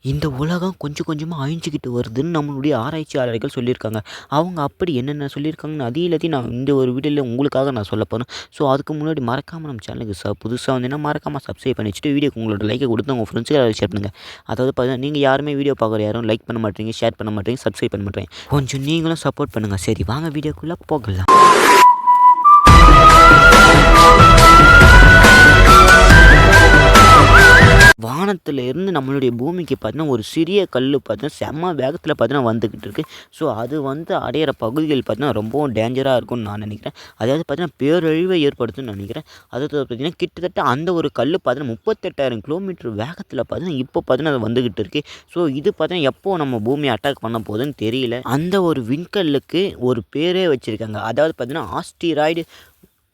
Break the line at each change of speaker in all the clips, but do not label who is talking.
இந்த உலகம் கொஞ்சம் கொஞ்சமாக அழிஞ்சிக்கிட்டு வருதுன்னு நம்மளுடைய ஆராய்ச்சியாளர்கள் சொல்லியிருக்காங்க. அவங்க அப்படி என்னென்ன சொல்லியிருக்காங்கன்னு அது எல்லாத்தையும் நான் இந்த ஒரு வீடியோவில் உங்களுக்காக நான் சொல்லப் போறேன். ஸோ அதுக்கு முன்னாடி மறக்காமல் நம்ம சேனலுக்கு புதுசாக வந்தீங்கன்னா மறக்காமல் சப்ஸ்கிரைப் பண்ணி வச்சுட்டு வீடியோக்கு உங்களோட லைக்கை கொடுத்து உங்கள் ஃப்ரெண்ட்ஸுக்கு ஷேர் பண்ணுங்கள். அதாவது பார்த்தீங்கன்னா நீங்கள் யாருமே வீடியோ பார்க்குற யாரும் லைக் பண்ண மாட்டீங்க, ஷேர் பண்ண மாட்டீங்க, சப்ஸ்கிரைப் பண்ண மாட்டீங்க. கொஞ்சம் நீங்களும் சப்போர்ட் பண்ணுங்கள். சரி வாங்க வீடியோக்குள்ளே போகலாம். வானத்தில் இருந்து நம்மளுடைய பூமிக்கு பார்த்தீங்கன்னா ஒரு சிறிய கல் பார்த்தீங்கன்னா செம்ம வேகத்தில் பார்த்தீங்கன்னா வந்துக்கிட்டு இருக்குது. ஸோ அது வந்து அடையிற பகுதிகள் பார்த்தீங்கன்னா ரொம்பவும் டேஞ்சராக இருக்கும்னு நான் நினைக்கிறேன். அதாவது பார்த்தீங்கன்னா பேரழிவை ஏற்படுத்தும்னு நினைக்கிறேன். அதாவது பார்த்தீங்கன்னா கிட்டத்தட்ட அந்த ஒரு கல் பார்த்தீங்கன்னா 38,000 கிலோமீட்டர் வேகத்தில் பார்த்தீங்கன்னா இப்போ பார்த்தீங்கன்னா அது வந்துக்கிட்டு இருக்குது. ஸோ இது பார்த்தீங்கன்னா எப்போ நம்ம பூமியை அட்டாக் பண்ண போகுதுன்னு தெரியல. அந்த ஒரு விண்கல்லுக்கு ஒரு பேரே வச்சுருக்காங்க. அதாவது பார்த்தீங்கன்னா ஆஸ்டிராய்டு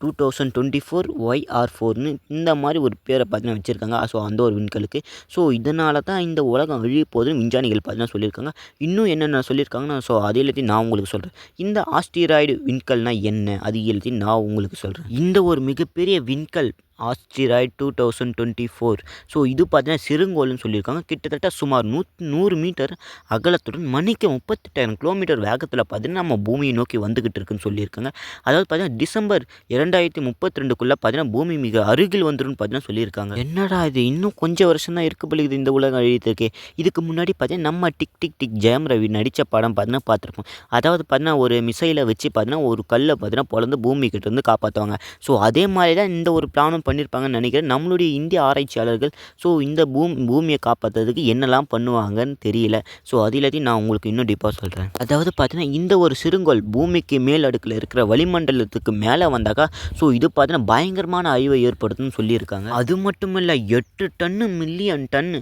2024 YR4ன்னு இந்த மாதிரி ஒரு பேரை பார்த்தீங்கன்னா வச்சுருக்காங்க. ஸோ அந்த ஒரு விண்கலுக்கு. ஸோ இதனால தான் இந்த உலகம் அழிய போகுதுன்னு விஞ்ஞானிகள் பார்த்தீங்கன்னா சொல்லியிருக்காங்க. இன்னும் என்னென்ன சொல்லியிருக்காங்கன்னா ஸோ அது எல்லாத்தையும் நான் உங்களுக்கு சொல்கிறேன். இந்த ஆஸ்டிராய்டு விண்கல்னால் என்ன அது எல்லாத்தையும் நான் உங்களுக்கு சொல்கிறேன். இந்த ஒரு மிகப்பெரிய விண்கல் ஆஸ்டிராய்டு 2024 ஸோ இது பார்த்தீங்கன்னா சிறுங்கோள்னு சொல்லியிருக்காங்க. கிட்டத்தட்ட சுமார் 100 மீட்டர் அகலத்துடன் மணிக்கு 38,000 கிலோமீட்டர் வேகத்தில் பார்த்தீங்கன்னா நம்ம பூமியை நோக்கி வந்துக்கிட்டு இருக்குன்னு சொல்லியிருக்காங்க. அதாவது பார்த்தீங்கன்னா டிசம்பர் 2032க்குள்ளே பார்த்தீங்கன்னா பூமி மிக அருகில் வந்துடும் பார்த்தீங்கன்னா சொல்லியிருக்காங்க. என்னடா இது இன்னும் கொஞ்சம் வருஷம் தான் இருக்க பொழுது இந்த உலகம் அழியத்துக்கு. இதுக்கு முன்னாடி பார்த்தீங்கன்னா நம்ம tick tick tick Jayam Ravi நடித்த படம் பார்த்தீங்கன்னா பார்த்துருப்போம். அதாவது பார்த்தீங்கன்னா ஒரு மிசைலை வச்சு பார்த்தீங்கன்னா ஒரு கல்லை பார்த்தீங்கன்னா பொழந்து பூமி கிட்ட இருந்து காப்பாற்றுவாங்க. ஸோ அதே மாதிரி தான் இந்த ஒரு பிளானும் பண்ணியிருப்பாங்கன்னு நினைக்கிறேன் நம்மளுடைய இந்திய ஆராய்ச்சியாளர்கள். ஸோ இந்த பூமியை காப்பாற்றுறதுக்கு என்னெல்லாம் பண்ணுவாங்கன்னு தெரியல. ஸோ அது எல்லாத்தையும் நான் உங்களுக்கு இன்னும் டீப்பாக சொல்கிறேன். அதாவது பார்த்தீங்கன்னா இந்த ஒரு சிறுங்கோள் பூமிக்கு மேல் அடுக்கில் இருக்கிற வளிமண்டலத்துக்கு மேலே வந்தாக்கா ஸோ இது பார்த்தீங்கன்னா பயங்கரமான அழிவை ஏற்படுத்தும்னு சொல்லியிருக்காங்க. அது மட்டும் இல்லை 8 மில்லியன் டன்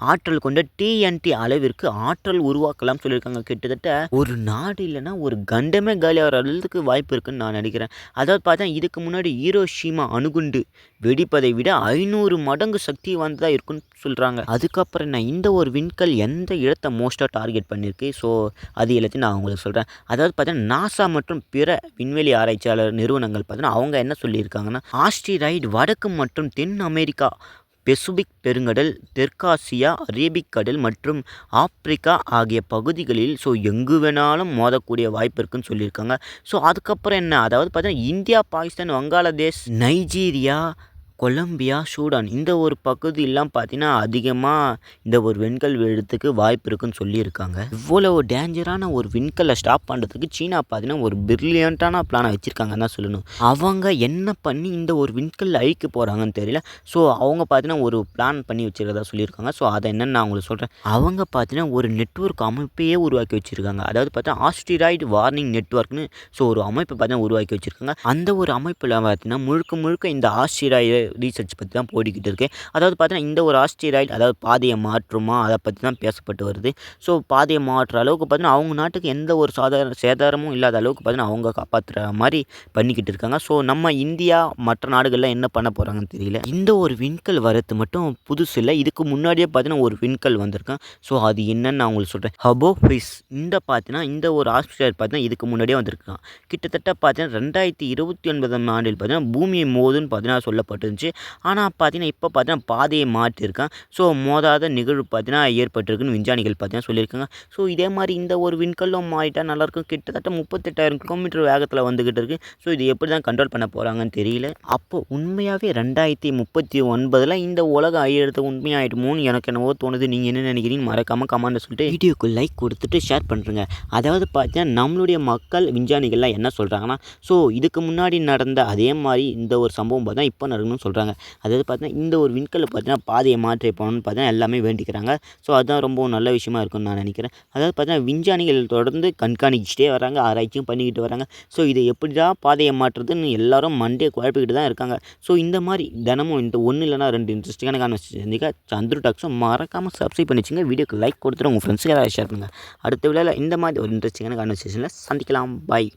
ஆற்றல் கொண்ட TNT அளவிற்கு ஆற்றல் உருவாக்கலாம் சொல்லியிருக்காங்க. கிட்டத்தட்ட ஒரு நாடு இல்லைன்னா ஒரு கண்டமே காலியாகிற அளவுக்கு வாய்ப்பு இருக்குன்னு நான் நினைக்கிறேன். அதாவது பார்த்தா இதுக்கு முன்னாடி ஹீரோஷிமா அணுகுண்டு வெடிப்பதை விட 500 மடங்கு சக்தி வாய்ந்ததாக இருக்குன்னு சொல்கிறாங்க. அதுக்கப்புறம் என்ன இந்த ஒரு விண்கல் எந்த இடத்தை மோஸ்ட்டாக டார்கெட் பண்ணியிருக்கு. ஸோ அது எல்லாத்தையும் நான் உங்களுக்கு சொல்கிறேன். அதாவது பார்த்தீங்கன்னா நாசா மற்றும் பிற விண்வெளி ஆராய்ச்சியாளர் நிறுவனங்கள் பார்த்தீங்கன்னா அவங்க என்ன சொல்லியிருக்காங்கன்னா ஆஸ்டிராய்டு வடக்கு மற்றும் தென் அமெரிக்கா, பெசிபிக் பெருங்கடல், தெற்காசியா, அரேபிக் கடல் மற்றும் ஆப்பிரிக்கா ஆகிய பகுதிகளில் ஸோ எங்கு வேணாலும் மோதக்கூடிய வாய்ப்பு இருக்குன்னு சொல்லியிருக்காங்க. ஸோ அதுக்கப்புறம் என்ன அதாவது பார்த்தீங்கன்னா India, Pakistan, Bangladesh, Nigeria, Colombia, Sudan இந்த ஒரு பகுதியெல்லாம் பார்த்தீங்கன்னா அதிகமாக இந்த ஒரு விண்கல் விழுறதுக்கு வாய்ப்பு இருக்குன்னு சொல்லியிருக்காங்க. இவ்வளவு டேஞ்சரான ஒரு விண்கல்லை ஸ்டாப் பண்ணுறதுக்கு சீனா பார்த்தீங்கன்னா ஒரு பிரில்லியண்ட்டான பிளானை வச்சுருக்காங்கன்னு தான் சொல்லணும். அவங்க என்ன பண்ணி இந்த ஒரு விண்கல் அழிக்க போகிறாங்கன்னு தெரியல. ஸோ அவங்க பார்த்தீங்கன்னா ஒரு பிளான் பண்ணி வச்சுருக்கதா சொல்லியிருக்காங்க. ஸோ அதை என்னென்னு நான் உங்களுக்கு சொல்கிறேன். அவங்க பார்த்தீங்கன்னா ஒரு நெட்வொர்க் அமைப்பையே உருவாக்கி வச்சுருக்காங்க. அதாவது பார்த்தா ஆஸ்டிராய்டு வார்னிங் நெட்வொர்க்னு ஸோ ஒரு அமைப்பை பார்த்தீங்கன்னா உருவாக்கி வச்சுருக்காங்க. அந்த ஒரு அமைப்பில் பார்த்தீங்கன்னா முழுக்க முழுக்க இந்த ஆஸ்டிராய்டு ரீசர்ச் பற்றி தான் போய்கிட்டு இருக்கு. அதாவது பார்த்தீங்கன்னா இந்த ஒரு ஆஸ்டிராய்டு அதாவது பாதையை மாற்றுமா அதை பற்றி தான் பேசப்பட்டு வருது. ஸோ பாதையை மாற்றுற அளவுக்கு பார்த்தீங்கன்னா அவங்க நாட்டுக்கு எந்த ஒரு சேதாரமும் இல்லாத அளவுக்கு பார்த்தீங்கன்னா அவங்க காப்பாற்றுற மாதிரி பண்ணிக்கிட்டு இருக்காங்க. ஸோ நம்ம இந்தியா மற்ற நாடுகள்லாம் என்ன பண்ண போகிறாங்கன்னு தெரியல. இந்த ஒரு விண்கல் வரது மட்டும் புதுசு இல்லை. இதுக்கு முன்னாடியே பார்த்தீங்கன்னா ஒரு விண்கல் வந்திருக்கேன். ஸோ அது என்னன்னு நான் உங்களுக்கு சொல்கிறேன். ஹபோஃபிஸ் இந்த பார்த்தீங்கன்னா இந்த ஒரு ஆஸ்டிராய்டு பார்த்தீங்கன்னா இதுக்கு முன்னாடியே வந்திருக்கான். கிட்டத்தட்ட பார்த்தீங்கன்னா 2029ஆம் ஆண்டில் பார்த்தீங்கன்னா பூமியை மோதுன்னு பார்த்தீங்கன்னா சொல்லப்பட்டுருந்துச்சு. ஆனால் பார்த்தீங்கன்னா இப்போ பார்த்தீங்கன்னா பாதையை மாற்றிருக்கான். ஸோ மோதாத நிகழ்வு பார்த்தீங்கன்னா ஏற்பட்டிருக்குன்னு விஞ்ஞானிகள் பார்த்தீங்கன்னா சொல்லியிருக்காங்க. ஸோ இதே மாதிரி இந்த ஒரு விண்கல்லும் மாறிட்டா நல்லாயிருக்கும். கிட்டத்தட்ட 38,000 கிலோமீட்டர் வேகத்தில் வந்துக்கிட்டு இருக்குது. ஸோ இது எப்படி தான் கண்ட்ரோல் பண்ண போகிறாங்கன்னு தெரியல. அப்போது உண்மையாகவே 2039 இந்த உலகம் அழியிறது உண்மையாயிடுமோன்னு எனக்கு என்னவோ தோணுது. நீங்கள் என்ன நினைக்கிறீங்கன்னு மறக்காமல் கமெண்ட்டில் சொல்லிட்டு வீடியோக்கு லைக் கொடுத்துட்டு ஷேர் பண்ணுறேங்க. அதாவது பார்த்தீங்கன்னா நம்மளுடைய மக்கள் விஞ்ஞானிகள்லாம் என்ன சொல்கிறாங்கன்னா ஸோ இதுக்கு முன்னாடி நடந்த அதே மாதிரி இந்த ஒரு சம்பவம் பார்த்தா இப்போ நடக்கணும்னு சொல்கிறாங்க. அதாவது பார்த்தீங்கன்னா இந்த ஒரு விண்கல்லை பார்த்தீங்கன்னா பாதையை மாற்றி போகணும்னு பார்த்தீங்கன்னா எல்லாமே வேண்டிக்கிறாங்க. ஸோ அதுதான் ரொம்ப நல்ல விஷயமா இருக்கும்னு நான் நினைக்கிறேன். அதாவது பார்த்தீங்கன்னா விஞ்ஞானிகள் தொடர்ந்து கண்காணிச்சிட்டே வராங்க, ஆராய்ச்சியும் பண்ணிக்கிட்டு வராங்க. ஸோ இதை எப்படி தான் பாதையை மாற்றுறதுன்னு எல்லாரும் மண்டே குழப்பிக்கிட்டு தான் இருக்காங்க. ஸோ இந்த மாதிரி தினமும் இந்த ஒன்று இல்லைனா 2 இன்ட்ரெஸ்டிங்கான கான்வர்சேஷன் சந்துரு டாக்ஸும் மறக்காமல் சப்ஸ்கிரைப் பண்ணி வச்சுங்க. வீடியோக்கு லைக் கொடுத்துட்டு உங்கள் ஃப்ரெண்ட்ஸுக்கு ஏதாவது ஷேர் பண்ணுங்கள். அடுத்த வீடியோவில் இந்த மாதிரி ஒரு இன்ட்ரெஸ்டிங்கான கான்வர்சேஷனில் சந்திக்கலாம். பாய்.